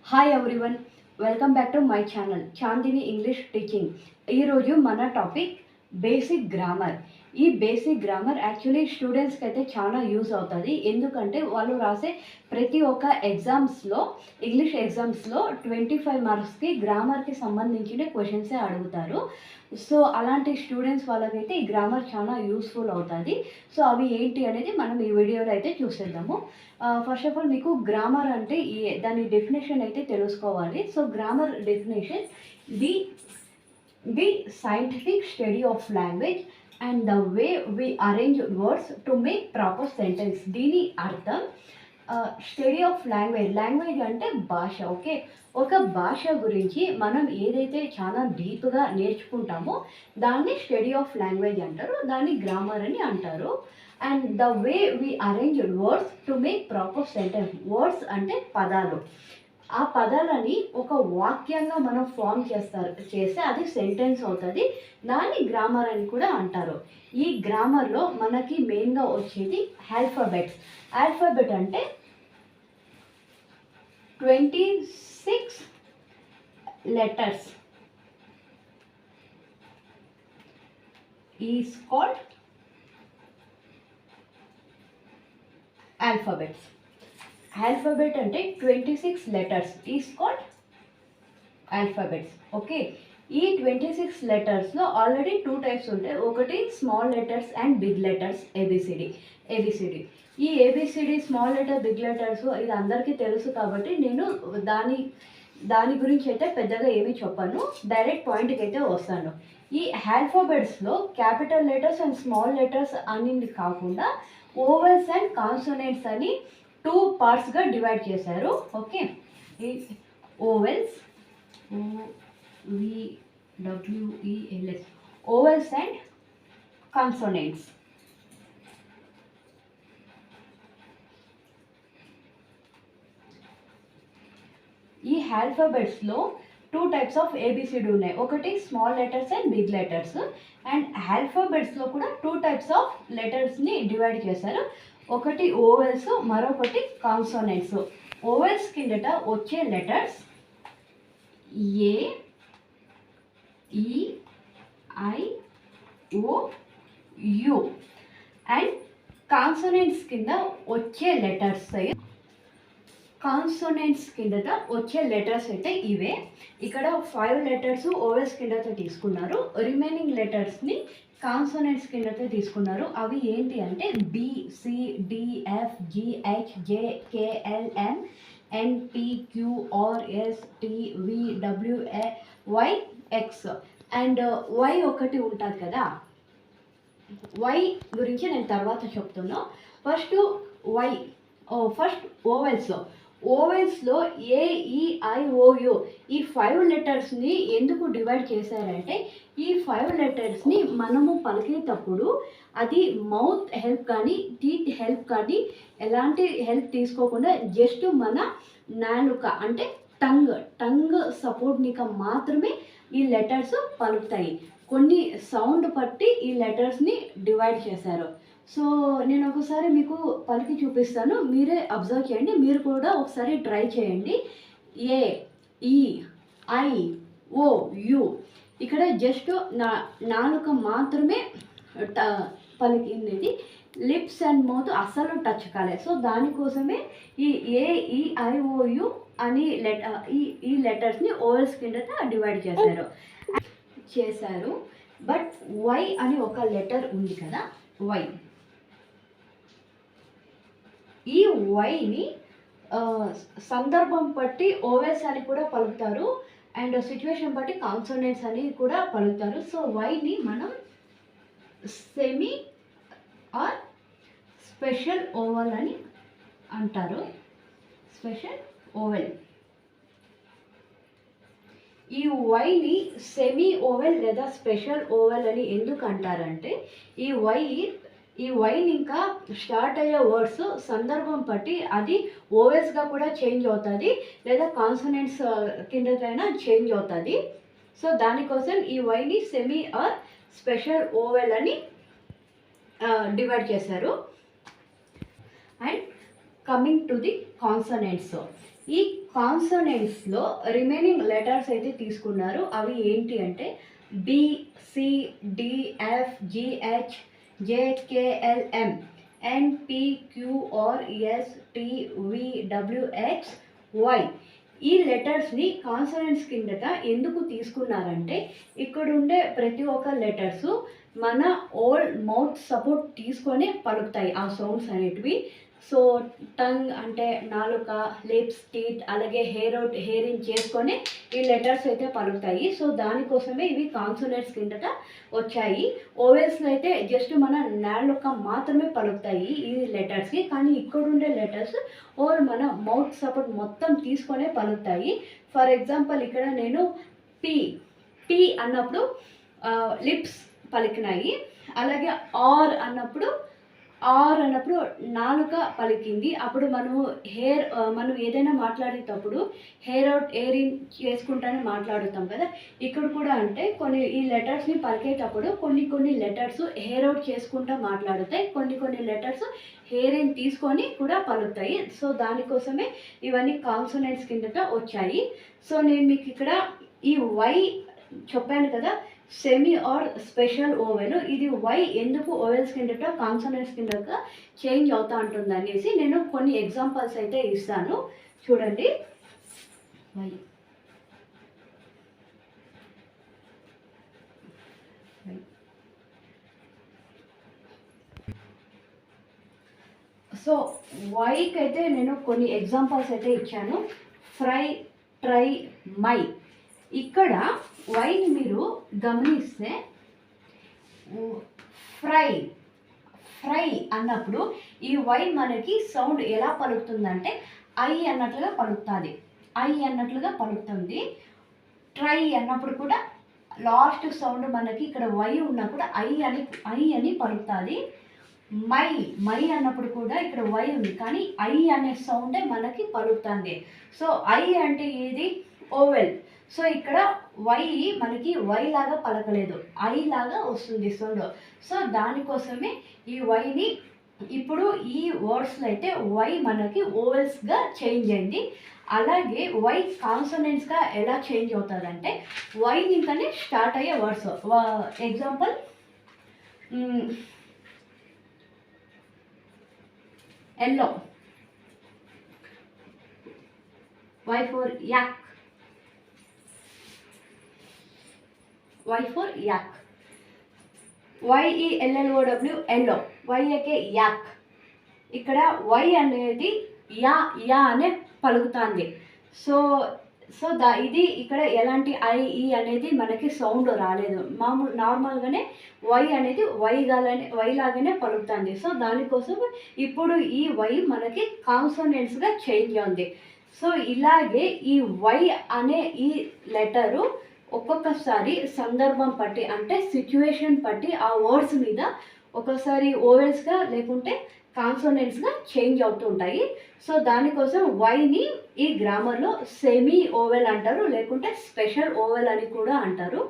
Hi everyone, welcome back to my channel Chandini English teaching. ఈరోజు మన topic basic grammar. ఈ basic grammar actually స్టూడెంట్స్కి అయితే చాలా యూజ్ అవుతుంది. ఎందుకంటే వాళ్ళు రాసే ప్రతి ఒక్క ఎగ్జామ్స్లో, ఇంగ్లీష్ ఎగ్జామ్స్లో 25 మార్క్స్కి గ్రామర్కి సంబంధించిన క్వశ్చన్సే అడుగుతారు. సో అలాంటి స్టూడెంట్స్ వాళ్ళకైతే ఈ గ్రామర్ చాలా యూస్ఫుల్ అవుతుంది. సో అవి ఏంటి అనేది మనం ఈ వీడియోలో అయితే చూసేద్దాము. ఫస్ట్ ఆఫ్ ఆల్ మీకు గ్రామర్ అంటే దాని డెఫినేషన్ అయితే తెలుసుకోవాలి. So grammar definition the the scientific study of language and the way we arrange words to make proper sentence. దీని అర్థం స్టడీ ఆఫ్ లాంగ్వేజ్ అంటే భాష. ఓకే, ఒక భాష గురించి మనం ఏదైతే చాలా డీప్గా నేర్చుకుంటామో దాన్ని స్టడీ ఆఫ్ లాంగ్వేజ్ అంటారు, దాన్ని గ్రామర్ అని అంటారు. And the way we arrange words to make proper sentence. Words అంటే పదాలు. ఆ పదాలని ఒక వాక్యంగా మనం ఫామ్ చేస్తే అది సెంటెన్స్ అవుతుంది. దాన్ని గ్రామర్ అని కూడా అంటారు. ఈ గ్రామర్లో మనకి మెయిన్గా వచ్చేది ఆల్ఫాబెట్స్. ఆల్ఫాబెట్ అంటే 26 letters is called alphabets. Alphabet అంటే 26 letters is called alphabets. Okay, ఈ 26 లెటర్స్లో ఆల్రెడీ 2 టైప్స్ ఉంటాయి. ఒకటి small letters and big letters, A B C D. ఈ A B C D, small letter, big letters ఇది అందరికీ తెలుసు కాబట్టి నేను దాని గురించి అయితే పెద్దగా ఏమీ చెప్పను, డైరెక్ట్ పాయింట్కి అయితే వస్తాను. ఈ ఆల్ఫాబెట్స్లో capital letters and small letters అనేది కాకుండా ఓవెల్స్ అండ్ కాన్సోనెంట్స్ అని 2 పార్ట్స్గా డివైడ్ చేశారు. ఓకే, ఈ vowels, OVWELS, vowels and consonants. ఈ ఆల్ఫాబెట్స్లో 2 టైప్స్ ఆఫ్ ఏబిసిడి ఉన్నాయి. ఒకటి small letters and big letters. And ఆల్ఫాబెట్స్లో కూడా 2 టైప్స్ ఆఫ్ లెటర్స్ని డివైడ్ చేశారు. ఒకటి ఓవెల్స్, మరొకటి కాన్సోనెంట్స్. ఓవెల్స్ కిందట వచ్చే letters A, E, I, O, U. And consonants కింద వచ్చే లెటర్స్ అయితే ఇవే. ఇక్కడ 5 లెటర్స్ ఓవెల్స్ కిందతో తీసుకున్నారు, రిమైనింగ్ లెటర్స్ని కాన్సోనెంట్స్ కిందతో తీసుకున్నారు. అవి ఏంటి అంటే B, C, D, F, G, H, J, K, L, M, N, P, Q, R, S, T, V, W, Y, X. And Y ఒకటి ఉంటుంది కదా, వై గురించి నేను తర్వాత చెప్తున్నా. First ఓవెల్స్లో A, E, I, O, you ఈ 5 లెటర్స్ని ఎందుకు డివైడ్ చేశారంటే ఈ 5 లెటర్స్ని మనము పలికేటప్పుడు అది మౌత్ హెల్ప్ కానీ టీత్ హెల్ప్ కానీ ఎలాంటి హెల్ప్ తీసుకోకుండా జస్ట్ మన నాలుక అంటే టంగ్ సపోర్ట్నిక మాత్రమే ఈ లెటర్స్ పలుకుతాయి. కొన్ని సౌండ్ పట్టి ఈ లెటర్స్ని డివైడ్ చేశారు. సో నేను ఒకసారి మీకు పలికి చూపిస్తాను, మీరే అబ్జర్వ్ చేయండి, మీరు కూడా ఒకసారి ట్రై చేయండి. ఏ, ఈ, ఐ, ఓ, యు. ఇక్కడ జస్ట్ నాలుక మాత్రమే పలికింది, లిప్స్ అండ్ మౌత్ అస్సలు టచ్ కాలేదు. సో దానికోసమే ఈ ఏ, ఈ, ఐ, ఓ, యు అని ఈ లెటర్స్ని ఓవెల్స్ కింద డివైడ్ చేశారు. బట్ వై అని ఒక లెటర్ ఉంది కదా, వై. ఈ వైని సందర్భం బట్టి ఓవెల్స్ అని కూడా పలుకుతారు అండ్ సిచ్యువేషన్ బట్టి కాన్సోనెంట్స్ అని కూడా పలుకుతారు. సో వైని మనం సెమీ ఆర్ స్పెషల్ ఓవెల్ అని అంటారు. Special vowel. ఈ వైని సెమీ ఓవెల్ లేదా స్పెషల్ ఓవెల్ అని ఎందుకు అంటారంటే ఈ వైని ఇంకా స్టార్ట్ అయ్యే వర్డ్స్ సందర్భం బట్టి అది ఓవెల్స్గా కూడా చేంజ్ అవుతుంది లేదా కాన్సోనెంట్స్ కిందైనా చేంజ్ అవుతుంది. సో దానికోసం ఈ వైని సెమీ ఆర్ స్పెషల్ ఓవెల్ అని డివైడ్ చేశారు. And coming to the consonants. ఈ కాన్సోనెంట్స్లో రిమైనింగ్ లెటర్స్ అయితే తీసుకున్నారు. అవి ఏంటి అంటే B, C, D, F, G, H, J, K, L, M, N, P, Q, R, S, T, V, W, X, Y. ఈ లెటర్స్ని కాన్సనెంట్స్ కిందట ఎందుకు తీసుకున్నారంటే ఇక్కడ ఉండే ప్రతి ఒక్క లెటర్స్ మన ఓల్డ్ మౌత్ సపోర్ట్ తీసుకొని పలుకుతాయి ఆ సౌండ్స్ అనేటివి. సో టంగ్ అంటే నాలుక, లిప్స్, టీత్, అలాగే హెయిరింగ్ చేసుకొని ఈ లెటర్స్ అయితే పలుకుతాయి. సో దానికోసమే ఇవి కాన్సోనెంట్స్ కిందట వచ్చాయి. ఓవెల్స్లో అయితే జస్ట్ మన నాలుక మాత్రమే పలుకుతాయి ఈ లెటర్స్కి, కానీ ఇక్కడ ఉండే లెటర్స్ ఓల్ మన మౌత్ సపోర్ట్ మొత్తం తీసుకొనే పలుకుతాయి. ఫర్ ఎగ్జాంపుల్ ఇక్కడ నేను పి పి అన్నప్పుడు లిప్స్ పలికినాయి. అలాగే ఆర్ అన్నప్పుడు నాలుక పలికింది. అప్పుడు మనం ఏదైనా మాట్లాడేటప్పుడు ఎయిర్ ఇన్ చేసుకుంటానే మాట్లాడుతాం కదా. ఇక్కడ కూడా అంటే ఈ లెటర్స్ని పలికేటప్పుడు కొన్ని లెటర్స్ హెయిర్ అవుట్ చేసుకుంటూ మాట్లాడుతాయి, కొన్ని లెటర్స్ హెయిర్ ఇన్ తీసుకొని కూడా పలుకుతాయి. సో దానికోసమే ఇవన్నీ కాన్సోనెంట్స్ కిందట వచ్చాయి. సో నేను మీకు ఇక్కడ ఈ వై చెప్పాను కదా, సెమీ ఆర్ స్పెషల్ ఓవెల్. ఇది వై ఎందుకు ఓవెల్స్ కిందట కాన్సోనెంట్స్ కిందట చేంజ్ అవుతా ఉంటుంది అనేసి నేను కొన్ని ఎగ్జాంపుల్స్ అయితే ఇస్తాను, చూడండి. వై సో వైకి అయితే నేను కొన్ని ఎగ్జాంపుల్స్ అయితే ఇచ్చాను. Fry, try, my. ఇక్కడ వైని మీరు గమనిస్తే ఫ్రై అన్నప్పుడు ఈ వై మనకి సౌండ్ ఎలా పలుకుతుందంటే ఐ అన్నట్లుగా పలుకుతుంది. ట్రై అన్నప్పుడు కూడా లాస్ట్ సౌండ్ మనకి ఇక్కడ వై ఉన్నప్పుడు ఐ అని పలుకుతుంది. మై అన్నప్పుడు కూడా ఇక్కడ వై ఉంది, కానీ ఐ అనే సౌండే మనకి పలుకుతుంది. సో ఐ అంటే ఏది? ఓవెల్. సో ఇక్కడ వై మనకి వై లాగా పలకలేదు, ఐ లాగా వస్తుంది సౌండ్. సో దానికోసమే ఈ వైని ఇప్పుడు ఈ వర్డ్స్లో అయితే వై మనకి ఓవెల్స్గా చేంజ్ అయింది. అలాగే వై కాన్సోనెంట్స్గా ఎలా చేంజ్ అవుతుందంటే వై ఇంకనే స్టార్ట్ అయ్యే words. Example yellow, Y for yak, Y for yak. YELLOW yellow, YAK yak. ఇక్కడ Y అనేది యా అనే పలుకుతుంది. ఇది ఇక్కడ ఎలాంటి ఐఈ అనేది మనకి సౌండ్ రాలేదు. నార్మల్గానే వై అనేది వై లాగానే పలుకుతుంది. సో దానికోసం ఇప్పుడు ఈ వై మనకి కాన్సోనెంట్స్గా చేంజ్ ఉంది. సో ఇలాగే ఈ వై అనే ఈ లెటరు ఒక్కొక్కసారి సందర్భం పట్టి అంటే సిచ్యువేషన్ పట్టి ఆ వర్డ్స్ మీద ఒక్కొక్కసారి ఓవెల్స్గా లేకుంటే కాన్సోనెంట్స్గా చేంజ్ అవుతూ ఉంటాయి. సో దానికోసం వైని ఈ గ్రామర్లో సెమీ ఓవెల్ అంటారు, లేకుంటే స్పెషల్ ఓవెల్ అని కూడా అంటారు.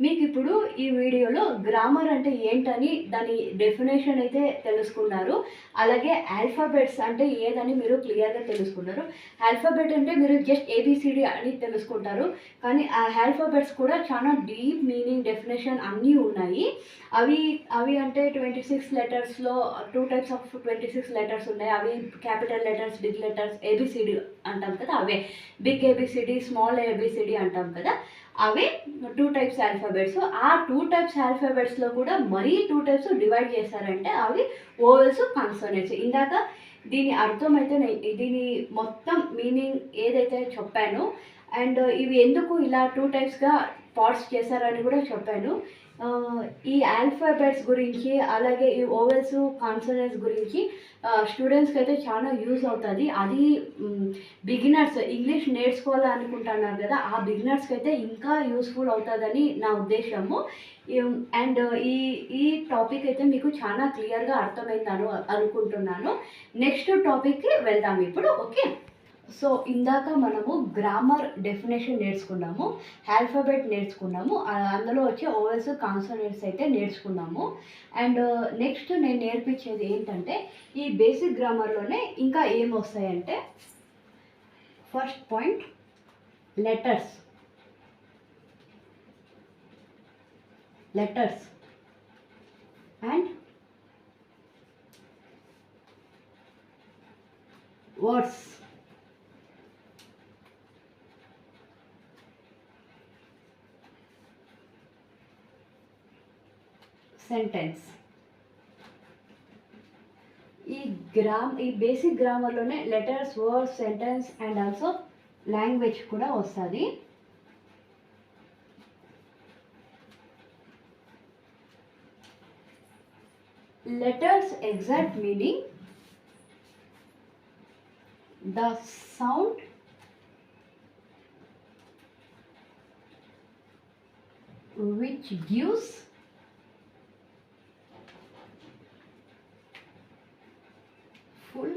మీకు ఇప్పుడు ఈ వీడియోలో గ్రామర్ అంటే ఏంటని దాని డెఫినేషన్ అయితే తెలుసుకున్నారు. అలాగే ఆల్ఫాబెట్స్ అంటే ఏదని మీరు క్లియర్గా తెలుసుకున్నారు. ఆల్ఫాబెట్ అంటే మీరు జస్ట్ ఏబిసిడి అని తెలుసుకుంటారు, కానీ ఆ ఆల్ఫాబెట్స్ కూడా చాలా డీప్ మీనింగ్, డెఫినేషన్ అన్నీ ఉన్నాయి. అవి అంటే 26 లెటర్స్లో 2 టైప్స్ ఆఫ్ 26 లెటర్స్ ఉన్నాయి. అవి capital letters, big letters, A B C D అంటాం కదా, అవే బిగ్ ఏబిసిడి, స్మాల్ ఏబిసిడి అంటాం కదా, అవే 2 టైప్స్ ఆల్ఫాబెట్స్. ఆ 2 టైప్స్ ఆల్ఫాబెట్స్లో కూడా మరీ 2 టైప్స్ డివైడ్ చేశారంటే అవి ఓవెల్స్, కాన్సోనెంట్స్. ఇందాక దీని అర్థం అయితే దీని మొత్తం మీనింగ్ ఏదైతే చెప్పానో అండ్ ఇవి ఎందుకు ఇలా 2 టైప్స్గా పార్ట్స్ చేశారని కూడా చెప్పాను. ఈ ఆల్ఫాబెట్స్ గురించి అలాగే ఈ ఓవెల్స్, కాన్సోనెంట్స్ గురించి స్టూడెంట్స్కి అయితే చాలా యూజ్ అవుతుంది. అది బిగినర్స్ ఇంగ్లీష్ నేర్చుకోవాలనుకుంటున్నారు కదా, ఆ బిగినర్స్కి అయితే ఇంకా యూస్ఫుల్ అవుతుందని నా ఉద్దేశము. అండ్ ఈ టాపిక్ అయితే మీకు చాలా క్లియర్గా అర్థమైందని అనుకుంటున్నాను. నెక్స్ట్ టాపిక్కి వెళ్దాం ఇప్పుడు. ఓకే, సో ఇందాక మనము గ్రామర్ డెఫినేషన్ నేర్చుకున్నాము, ఆల్ఫాబెట్ నేర్చుకున్నాము, అందులో వచ్చే ఓవెల్స్, కాన్సోనెంట్స్ అయితే నేర్చుకున్నాము. అండ్ నెక్స్ట్ నేను నేర్పించేది ఏంటంటే ఈ బేసిక్ గ్రామర్లోనే ఇంకా ఏమొస్తాయంటే first point letters and words. Sentence. ఈ బేసిక్ గ్రామర్లోనే letters, words, sentence and also language కూడా వస్తుంది. Letters exact meaning the sound which gives full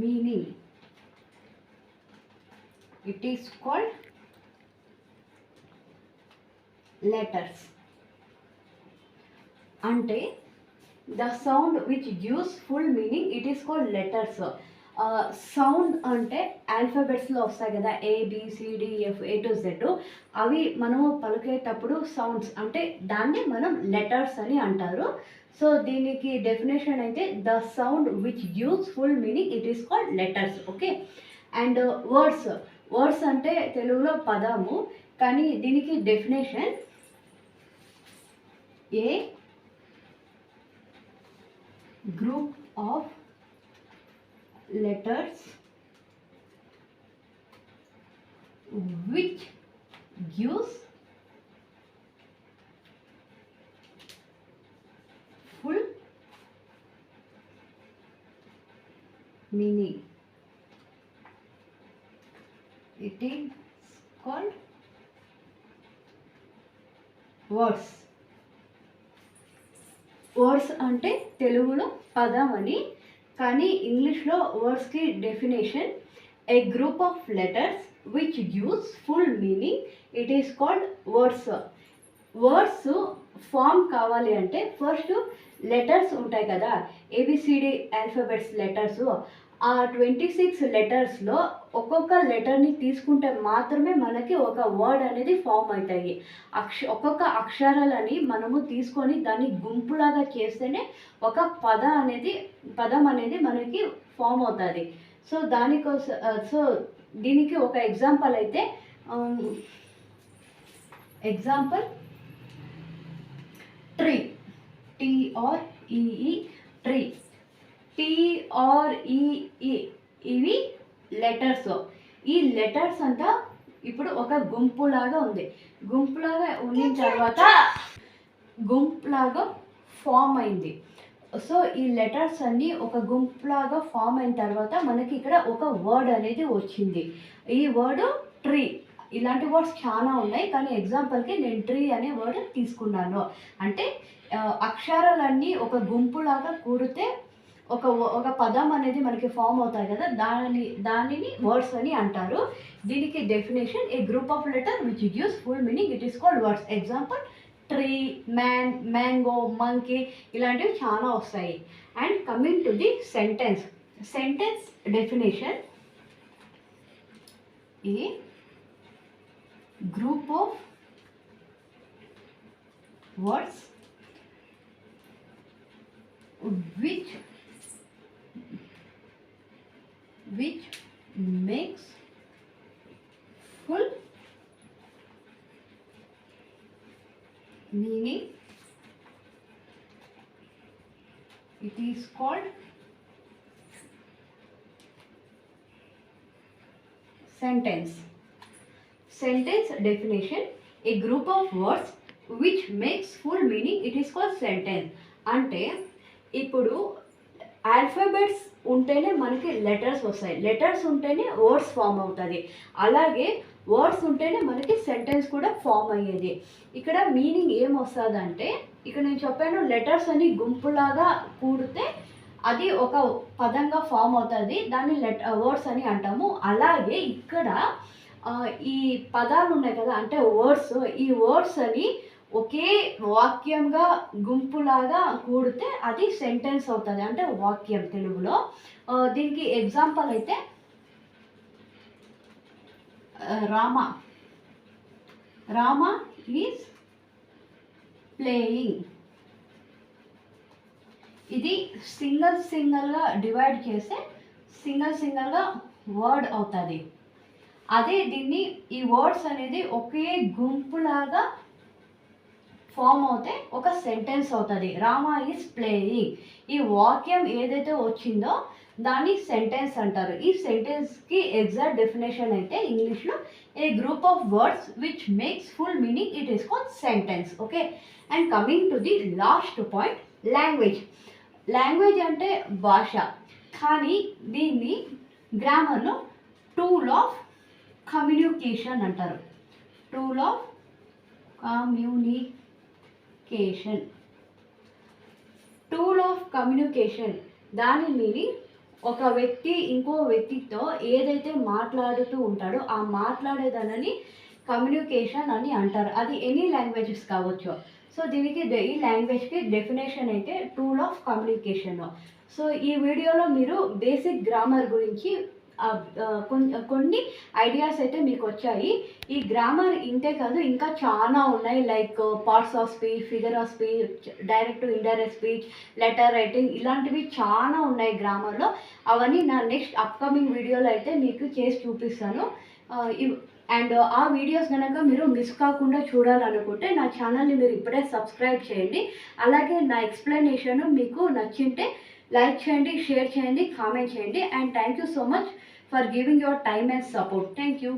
meaning. It is called letters. అంటే the sound which gives full meaning it is called letters. Sound అంటే ఆల్ఫాబెట్స్లో వస్తాయి కదా, ABCDEF A to Z. అవి మనము పలికేటప్పుడు sounds అంటే దాన్ని మనం లెటర్స్ అని అంటారు. సో దీనికి డెఫినేషన్ అయితే the sound which gives full meaning it is called letters. Okay. And words అంటే తెలుగులో పదము, కానీ దీనికి definition A group of letters which gives full meaning. It is called words. Words అంటే తెలుగులో పదం అని, కానీ ఇంగ్లీష్లో వర్డ్స్కి definition a group of letters which gives full meaning it is called words. Words form కావాలి అంటే ఫస్ట్ లెటర్స్ ఉంటాయి కదా, ABCD ఆల్ఫాబెట్స్ లెటర్స్. ఆ 26 లెటర్స్లో ఒక్కొక్క లెటర్ని తీసుకుంటే మాత్రమే మనకి ఒక వర్డ్ అనేది ఫామ్ అవుతాయి. ఒక్కొక్క అక్షరాలని మనము తీసుకొని దాన్ని గుంపులాగా చేస్తేనే ఒక పదం అనేది మనకి ఫామ్ అవుతుంది. సో దీనికి ఒక ఎగ్జాంపుల్ అయితే ట్రీ, TREE ట్రీ, TREE ఇవి లెటర్స్. ఈ లెటర్స్ అంతా ఇప్పుడు ఒక గుంపులాగా ఉంది. గుంపులాగా ఉన్న తర్వాత గుంపులాగా ఫామ్ అయింది. సో ఈ లెటర్స్ అన్నీ ఒక గుంపులాగా ఫామ్ అయిన తర్వాత మనకి ఇక్కడ ఒక వర్డ్ అనేది వచ్చింది. ఈ వర్డ్ ట్రీ. ఇలాంటి వర్డ్స్ చాలా ఉన్నాయి, కానీ ఎగ్జాంపుల్కి నేను ట్రీ అనే వర్డ్ తీసుకున్నాను. అంటే అక్షరాలన్నీ ఒక గుంపులాగా కూడితే ఒక పదం అనేది మనకి ఫామ్ అవుతాయి కదా, దానిని వర్డ్స్ అని అంటారు. దీనికి definition a group of letter which gives full meaning it is called words. Example tree, man, mango, monkey ఇలాంటివి చాలా వస్తాయి. And coming to the sentence definition a group of words which makes full meaning it is called sentence. Sentence definition a group of words which makes full meaning it is called sentence. అంటే ఇప్పుడు alphabets ఉంటేనే మనకి letters వస్తాయి, letters ఉంటేనే words form అవుతుంది. అలాగే words ఉంటేనే మనకి సెంటెన్స్ కూడా ఫామ్ అయ్యేది. ఇక్కడ మీనింగ్ ఏమొస్తుందంటే, ఇక్కడ నేను చెప్పాను లెటర్స్ అని గుంపులాగా కూడితే అది ఒక పదంగా ఫామ్ అవుతుంది, దాన్ని వర్డ్స్ అని అంటాము. అలాగే ఇక్కడ ఈ పదాలు ఉన్నాయి కదా, అంటే వర్డ్స్, ఈ వర్డ్స్ అని ఒకే వాక్యంగా గుంపులాగా కూడితే అది సెంటెన్స్ అవుతుంది, అంటే వాక్యం తెలుగులో. దీనికి ఎగ్జాంపుల్ అయితే రామ. Rama is playing. ఇది సింగిల్గా డివైడ్ చేస్తే సింగిల్గా వర్డ్ అవుతుంది. అదే దీన్ని ఈ వర్డ్స్ అనేది ఒకే గుంపులాగా ఫామ్ అవుతే ఒక సెంటెన్స్ అవుతుంది. Rama is playing. ఈ వాక్యం ఏదైతే వచ్చిందో దాన్ని సెంటెన్స్ అంటారు. ఈ సెంటెన్స్కి ఎగ్జాక్ట్ డెఫినేషన్ అయితే ఇంగ్లీష్లో a group of words which makes full meaning, it is called sentence. Okay, and coming to the last point, language. Language అంటే భాష, కానీ దీన్ని గ్రామర్లో టూల్ ఆఫ్ కమ్యూనికేషన్ అంటారు. Tool of communication. Tool of communication దాని meaning ఒక వ్యక్తి ఇంకో వ్యక్తితో ఏదైతే మాట్లాడుతూ ఉంటాడో ఆ మాట్లాడేదానని కమ్యూనికేషన్ అని అంటారు. అది ఎనీ లాంగ్వేజెస్ కావచ్చు. సో దీనికి ఈ లాంగ్వేజ్కి డెఫినేషన్ అయితే టూల్ ఆఫ్ కమ్యూనికేషన్. సో ఈ వీడియోలో మీరు బేసిక్ గ్రామర్ గురించి కొన్ని ఐడియాస్ అయితే మీకు వచ్చాయి. ఈ గ్రామర్ ఇంతే కాదు, ఇంకా చాలా ఉన్నాయి. Like parts of speech, figure of speech, direct indirect speech, letter writing, ఇలాంటివి చాలా ఉన్నాయి గ్రామర్లో. అవన్నీ నా నెక్స్ట్ అప్కమింగ్ వీడియోలో అయితే మీకు చేసి చూపిస్తాను. అండ్ ఆ వీడియోస్ కనుక మీరు మిస్ కాకుండా చూడాలనుకుంటే నా ఛానల్ని మీరు ఇప్పుడే సబ్స్క్రైబ్ చేయండి. అలాగే నా ఎక్స్ప్లెనేషన్ మీకు నచ్చింటే లైక్ చేయండి, షేర్ చేయండి, కామెంట్ చేయండి. And thank you so much for giving your time and support. Thank you.